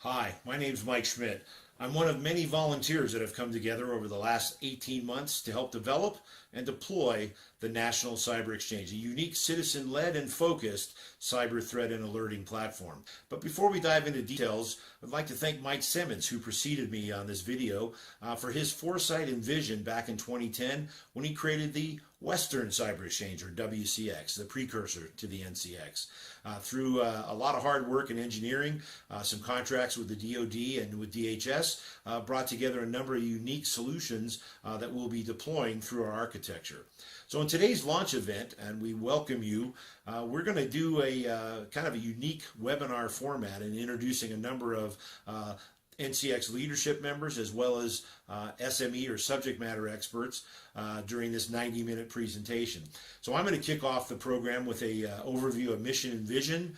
Hi, my name's Mike Schmidt. I'm one of many volunteers that have come together over the last 18 months to help develop and deploy the National Cyber Exchange, a unique citizen led and focused cyber threat and alerting platform. But before we dive into details, I'd like to thank Mike Simmons, who preceded me on this video, for his foresight and vision back in 2010 when he created the Western Cyber Exchange, or WCX, the precursor to the NCX. Through a lot of hard work and engineering, some contracts with the DoD and with DHS, brought together a number of unique solutions that we'll be deploying through our architecture. So in today's launch event, and we welcome you, we're going to do a kind of a unique webinar format in introducing a number of NCX leadership members as well as SME or subject matter experts during this 90-minute presentation. So I'm going to kick off the program with a overview of mission and vision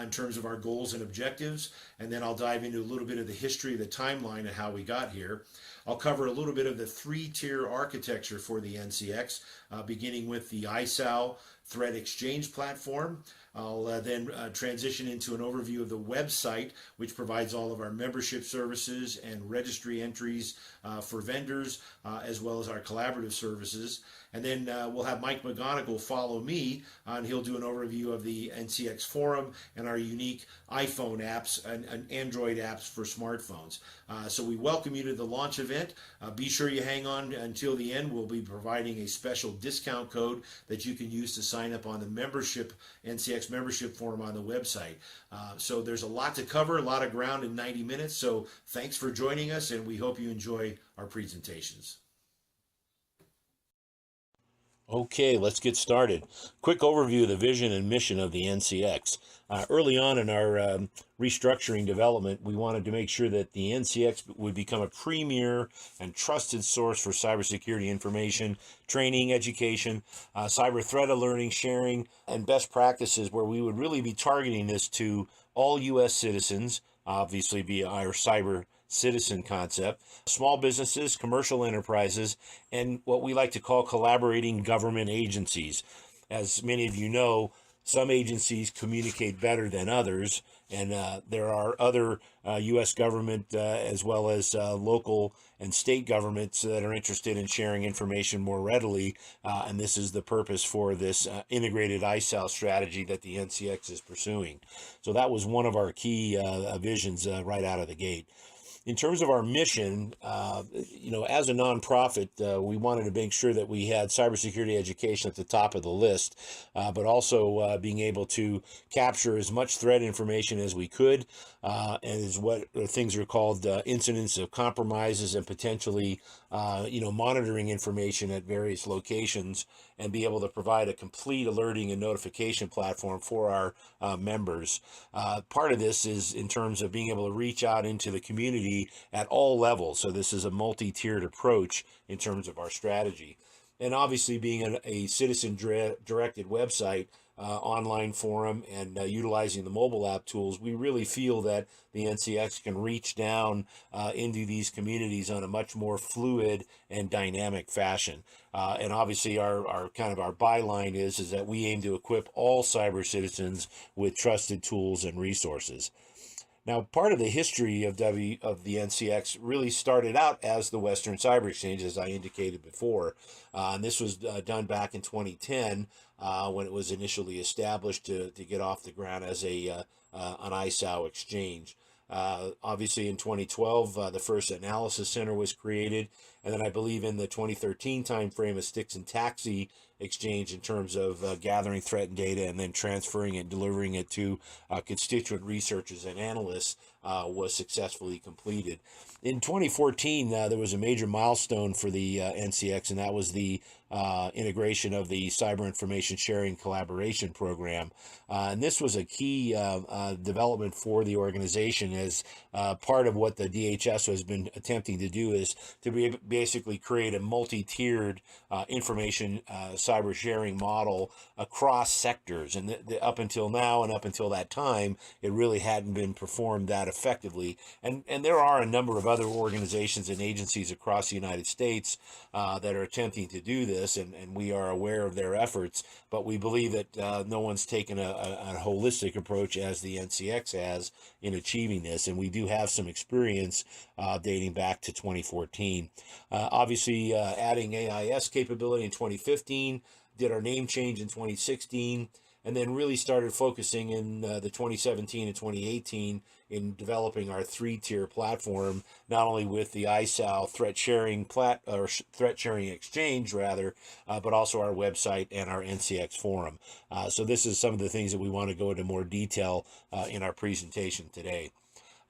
in terms of our goals and objectives, and then I'll dive into a little bit of the history, the timeline, and how we got here. I'll cover a little bit of the three-tier architecture for the NCX, beginning with the ISAL Threat Exchange platform. I'll then transition into an overview of the website, which provides all of our membership services and registry entries for vendors, as well as our collaborative services. And then we'll have Mike McGonigal follow me, and he'll do an overview of the NCX forum and our unique iPhone apps and Android apps for smartphones. So we welcome you to the launch event. Be sure you hang on until the end. We'll be providing a special discount code that you can use to sign up on the membership, NCX membership forum on the website. So there's a lot to cover, a lot of ground in 90 minutes. So thanks for joining us, and we hope you enjoy our presentations. Okay, let's get started. Quick overview of the vision and mission of the NCX. Early on in our restructuring development, we wanted to make sure that the NCX would become a premier and trusted source for cybersecurity information, training, education, cyber threat alerting, sharing, and best practices, where we would really be targeting this to all U.S. citizens, obviously via our cyber citizen concept, small businesses, commercial enterprises, and what we like to call collaborating government agencies. As many of you know, some agencies communicate better than others, and there are other U.S. government as well as local and state governments that are interested in sharing information more readily, and this is the purpose for this integrated ISAL strategy that the NCX is pursuing. So that was one of our key visions right out of the gate. In terms of our mission, as a nonprofit, we wanted to make sure that we had cybersecurity education at the top of the list, but also being able to capture as much threat information as we could, and is what things are called incidents of compromises, and potentially, monitoring information at various locations, and be able to provide a complete alerting and notification platform for our members. Part of this is in terms of being able to reach out into the community at all levels. So this is a multi-tiered approach in terms of our strategy. And obviously being a citizen-directed website, online forum, and utilizing the mobile app tools, we really feel that the NCX can reach down into these communities on a much more fluid and dynamic fashion. And obviously our kind of our byline is that we aim to equip all cyber citizens with trusted tools and resources. Now, part of the history of the NCX really started out as the Western Cyber Exchange, as I indicated before. And this was done back in 2010 when it was initially established to get off the ground as an ISAO exchange. Obviously, in 2012, the first analysis center was created. And then I believe in the 2013 timeframe, a Sticks and Taxi exchange in terms of gathering threat and data and then transferring it, delivering it to constituent researchers and analysts was successfully completed. In 2014, there was a major milestone for the NCX, and that was the integration of the Cyber Information Sharing Collaboration Program. And this was a key development for the organization, as part of what the DHS has been attempting to do is to basically create a multi-tiered information cyber sharing model across sectors. And up until now and up until that time, it really hadn't been performed that effectively. And there are a number of other organizations and agencies across the United States that are attempting to do this. this, and we are aware of their efforts, but we believe that no one's taken a holistic approach as the NCX has in achieving this, and we do have some experience dating back to 2014. Obviously, adding AIS capability in 2015, did our name change in 2016, and then really started focusing in the 2017 and 2018 in developing our three-tier platform, not only with the ISAL threat sharing threat sharing exchange rather, but also our website and our NCX forum. So this is some of the things that we want to go into more detail in our presentation today.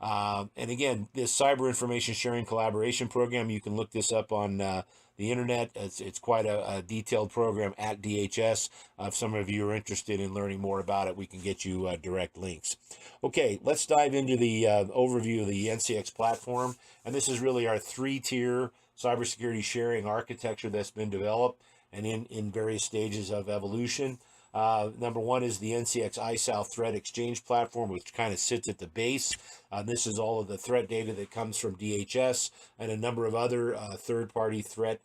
And again, this cyber information sharing collaboration program, you can look this up on the internet. It's quite a detailed program at DHS. If some of you are interested in learning more about it, we can get you direct links. Okay, let's dive into the overview of the NCX platform. And this is really our three-tier cybersecurity sharing architecture that's been developed and in various stages of evolution. Number one is the NCX ISAL threat exchange platform, which kind of sits at the base. This is all of the threat data that comes from DHS and a number of other third-party threat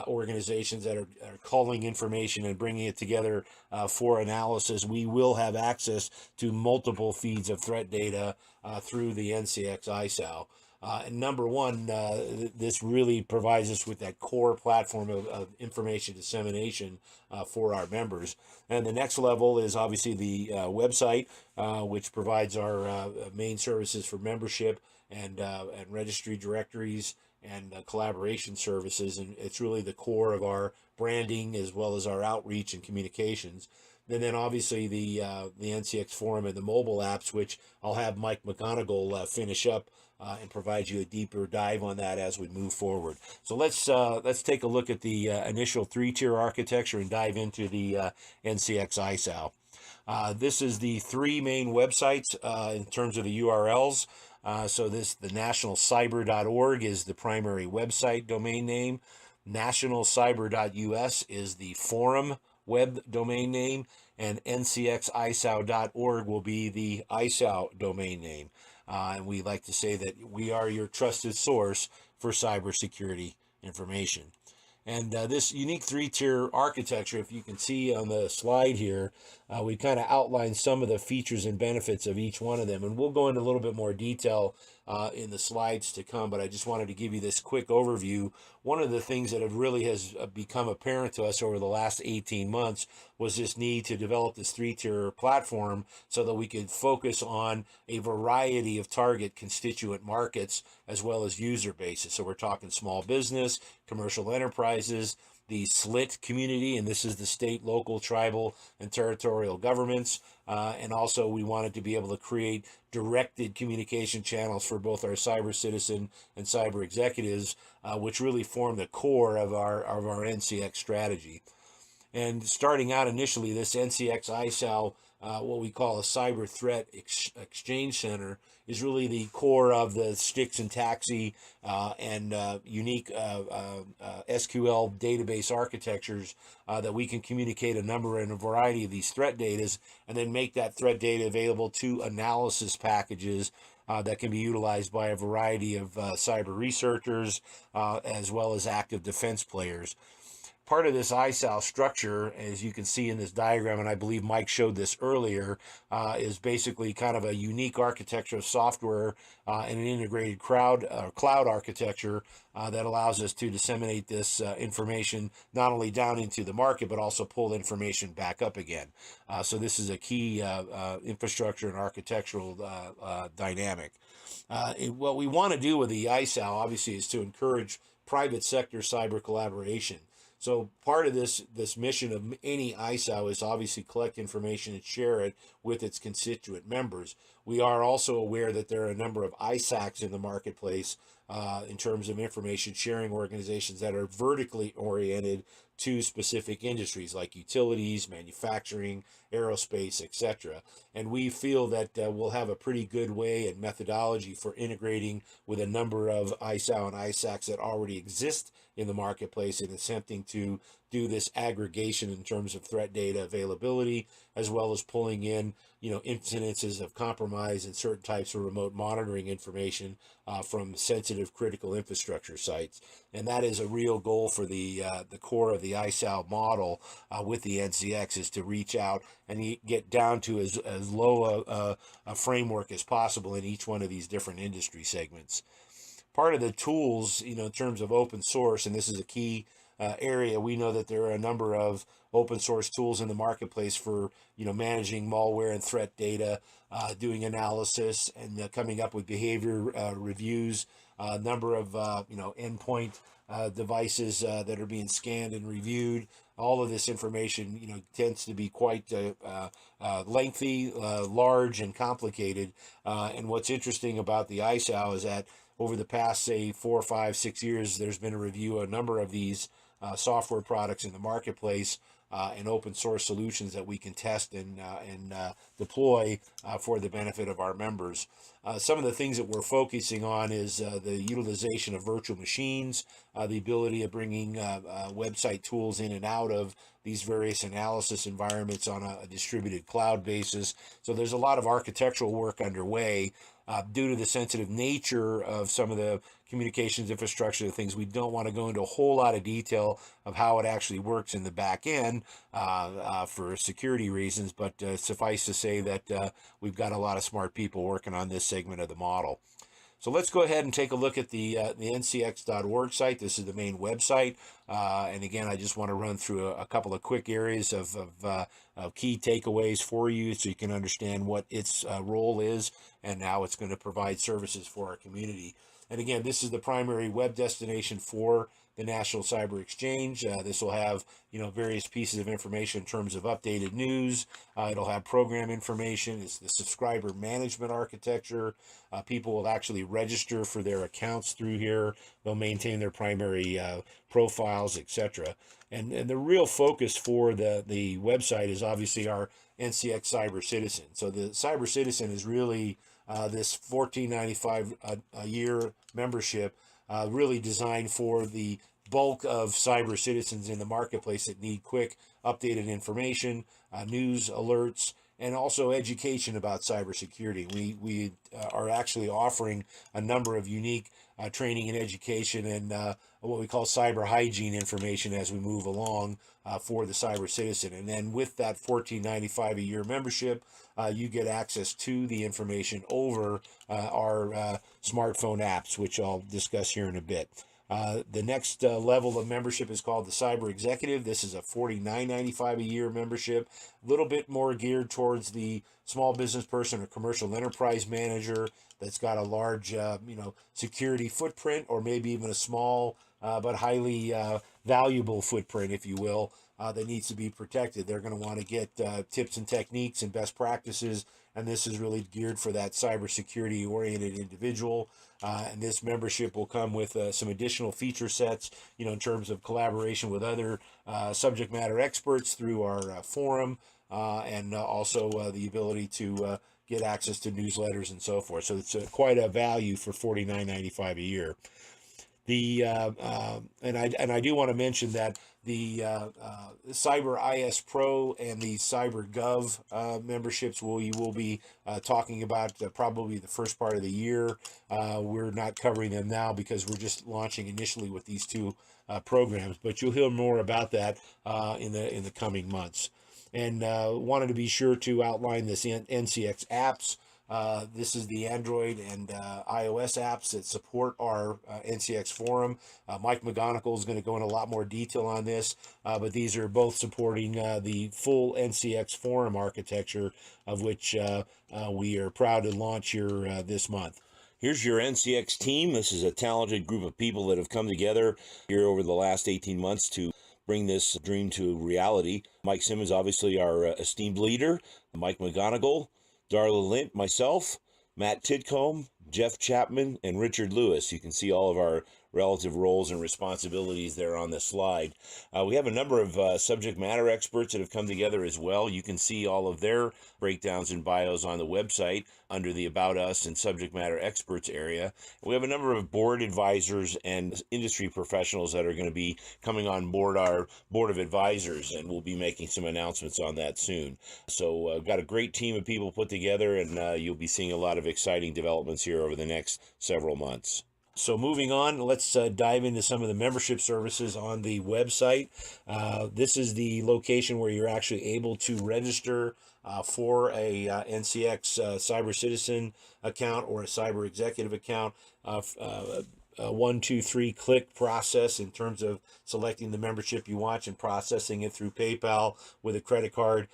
organizations that are culling information and bringing it together for analysis. We will have access to multiple feeds of threat data through the NCX ISAL. And number one, this really provides us with that core platform of information dissemination for our members. And the next level is obviously the website, which provides our main services for membership and registry directories and collaboration services. And it's really the core of our branding as well as our outreach and communications. And then obviously the NCX forum and the mobile apps, which I'll have Mike McGonigal finish up and provide you a deeper dive on that as we move forward. So let's take a look at the initial three-tier architecture and dive into the NCX ISAL. This is the three main websites in terms of the URLs. So the nationalcyber.org is the primary website domain name. Nationalcyber.us is the forum web domain name, and ncxisal.org will be the ISAL domain name. And we like to say that we are your trusted source for cybersecurity information. And this unique three-tier architecture, if you can see on the slide here, we kind of outline some of the features and benefits of each one of them. And we'll go into a little bit more detail in the slides to come, but I just wanted to give you this quick overview. One of the things that has become apparent to us over the last 18 months was this need to develop this three-tier platform so that we could focus on a variety of target constituent markets as well as user bases. So we're talking small business, commercial enterprises, the SLIT community, and this is the state, local, tribal, and territorial governments. And also we wanted to be able to create directed communication channels for both our cyber citizen and cyber executives, which really form the core of our NCX strategy. And starting out initially, this NCX ISAL, what we call a cyber threat exchange center, is really the core of the Stix and Taxi and unique SQL database architectures that we can communicate a number and a variety of these threat data and then make that threat data available to analysis packages that can be utilized by a variety of cyber researchers as well as active defense players. Part of this ISAL structure, as you can see in this diagram, and I believe Mike showed this earlier, is basically kind of a unique architecture of software and an integrated cloud architecture that allows us to disseminate this information not only down into the market, but also pull information back up again. So this is a key infrastructure and architectural dynamic. What we want to do with the ISAL, obviously, is to encourage private sector cyber collaboration. So part of this mission of any ISAL is obviously collect information and share it with its constituent members. We are also aware that there are a number of ISACs in the marketplace in terms of information sharing organizations that are vertically oriented to specific industries like utilities, manufacturing, aerospace, etc. And we feel that we'll have a pretty good way and methodology for integrating with a number of ISAO and ISACs that already exist in the marketplace and attempting to do this aggregation in terms of threat data availability, as well as pulling in, incidences of compromise and certain types of remote monitoring information from sensitive critical infrastructure sites. And that is a real goal for the core of the ISAL model with the NCX, is to reach out and get down to as low a framework as possible in each one of these different industry segments. Part of the tools, in terms of open source, and this is a key area, we know that there are a number of open source tools in the marketplace for managing malware and threat data, doing analysis, and coming up with behavior reviews. A number of endpoint devices that are being scanned and reviewed. All of this information tends to be quite lengthy, large, and complicated. And what's interesting about the ISAO is that over the past, say, 4, 5, 6 years, there's been a review of a number of these software products in the marketplace and open source solutions that we can test and deploy for the benefit of our members. Some of the things that we're focusing on is the utilization of virtual machines, the ability of bringing website tools in and out of these various analysis environments on a distributed cloud basis. So there's a lot of architectural work underway. Due to the sensitive nature of some of the communications infrastructure, the things, we don't want to go into a whole lot of detail of how it actually works in the back end for security reasons, but suffice to say that we've got a lot of smart people working on this segment of the model. So let's go ahead and take a look at the ncx.org site. This is the main website. And again, I just want to run through a couple of quick areas of key takeaways for you so you can understand what its role is and how it's going to provide services for our community. And again, this is the primary web destination for the National Cyber Exchange. This will have various pieces of information in terms of updated news. It'll have program information. It's the subscriber management architecture. People will actually register for their accounts through here. They'll maintain their primary profiles, etc. And the real focus for the website is obviously our NCX Cyber Citizen. So the Cyber Citizen is really this $14.95 a year membership, really designed for the bulk of cyber citizens in the marketplace that need quick, updated information, news, alerts, and also education about cybersecurity. We are actually offering a number of unique training and education and what we call cyber hygiene information as we move along for the cyber citizen. And then with that $14.95 a year membership, you get access to the information over our smartphone apps, which I'll discuss here in a bit. The next level of membership is called the Cyber Executive. This is a $49.95 a year membership, a little bit more geared towards the small business person or commercial enterprise manager that's got a large, security footprint, or maybe even a small but highly valuable footprint, if you will, that needs to be protected. They're going to want to get tips and techniques and best practices, and this is really geared for that cybersecurity oriented individual. And this membership will come with some additional feature sets, in terms of collaboration with other subject matter experts through our forum, and also the ability to get access to newsletters and so forth. So it's quite a value for $49.95 a year. The and I do want to mention that the Cyber IS Pro and the Cyber Gov memberships we will be talking about probably the first part of the year. We're not covering them now because we're just launching initially with these two programs, but you'll hear more about that in the coming months. And wanted to be sure to outline this NCX apps. This is the Android and iOS apps that support our NCX forum. Mike McGonigal is going to go in a lot more detail on this, but these are both supporting the full NCX forum architecture, of which we are proud to launch here this month. Here's your NCX team. This is a talented group of people that have come together here over the last 18 months to bring this dream to reality. Mike Simmons, obviously our esteemed leader, Mike McGonigal, Darla Lint, myself, Matt Tidcombe, Jeff Chapman, and Richard Lewis. You can see all of our relative roles and responsibilities there on the slide. We have a number of subject matter experts that have come together as well. You can see all of their breakdowns and bios on the website under the About Us and Subject Matter Experts area. We have a number of board advisors and industry professionals that are going to be coming on board our board of advisors, and we'll be making some announcements on that soon. So got a great team of people put together, and you'll be seeing a lot of exciting developments here over the next several months. So moving on, let's dive into some of the membership services on the website. This is the location where you're actually able to register for a NCX Cyber Citizen account or a Cyber Executive account. 1, 2, 3 click process in terms of selecting the membership you want and processing it through PayPal with a credit card.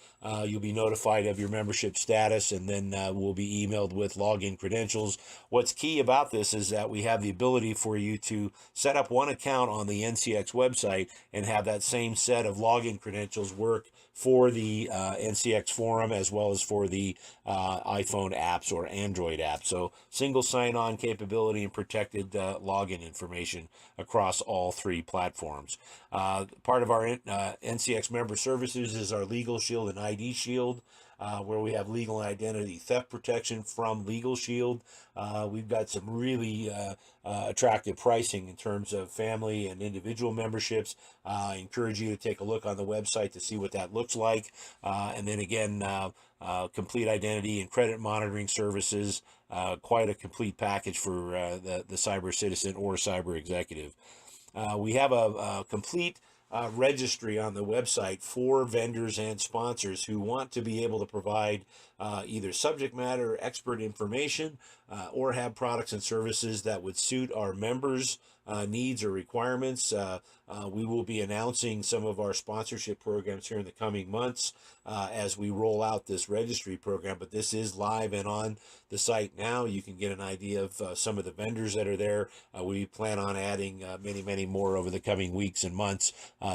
You'll be notified of your membership status, and then we'll be emailed with login credentials. What's key about this is that we have the ability for you to set up one account on the NCX website and have that same set of login credentials work for the NCX forum as well as for the iPhone apps or Android apps. So single sign-on capability and protected login information across all three platforms. Part of our NCX member services is our Legal Shield and ID Shield, where we have legal and identity theft protection from Legal Shield. We've got some really attractive pricing in terms of family and individual memberships. I encourage you to take a look on the website to see what that looks like. And then again, complete identity and credit monitoring services, quite a complete package for the Cyber Citizen or Cyber Executive. We have a complete registry on the website for vendors and sponsors who want to be able to provide either subject matter expert information or have products and services that would suit our members' needs or requirements. We will be announcing some of our sponsorship programs here in the coming months as we roll out this registry program, but this is live and on the site now. You can get an idea of some of the vendors that are there. We plan on adding many more over the coming weeks and months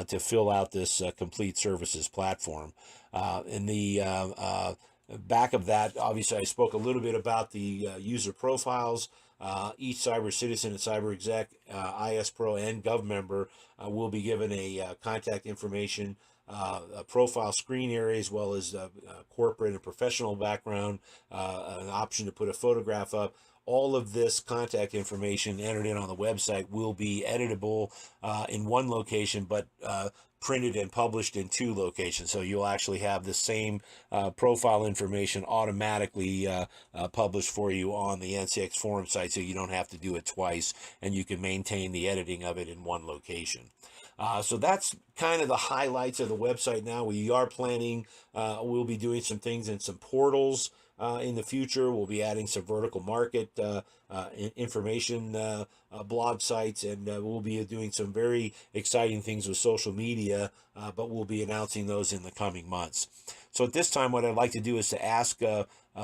to fill out this complete services platform. In the back of that, obviously, I spoke a little bit about the user profiles. Each Cyber Citizen and Cyber Exec, IS Pro, and Gov member will be given a contact information, a profile screen area, as well as corporate and professional background, an option to put a photograph up. All of this contact information entered in on the website will be editable in one location, but printed and published in two locations. So you'll actually have the same profile information automatically published for you on the NCX forum site, so you don't have to do it twice, and you can maintain the editing of it in one location. So that's kind of the highlights of the website now. We are planning, we'll be doing some things in some portals in the future. We'll be adding some vertical market information blog sites, and we'll be doing some very exciting things with social media, but we'll be announcing those in the coming months. So at this time, what I'd like to do is to ask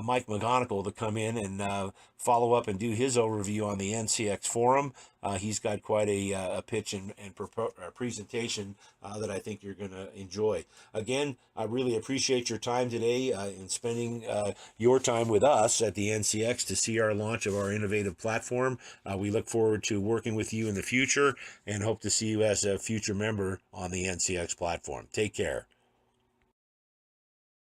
Mike McGonigal to come in and follow up and do his overview on the NCX forum. He's got quite a pitch and presentation that I think you're going to enjoy. Again, I really appreciate your time today in spending your time with us at the NCX to see our launch of our innovative platform. We look forward to working with you in the future and hope to see you as a future member on the NCX platform. Take care.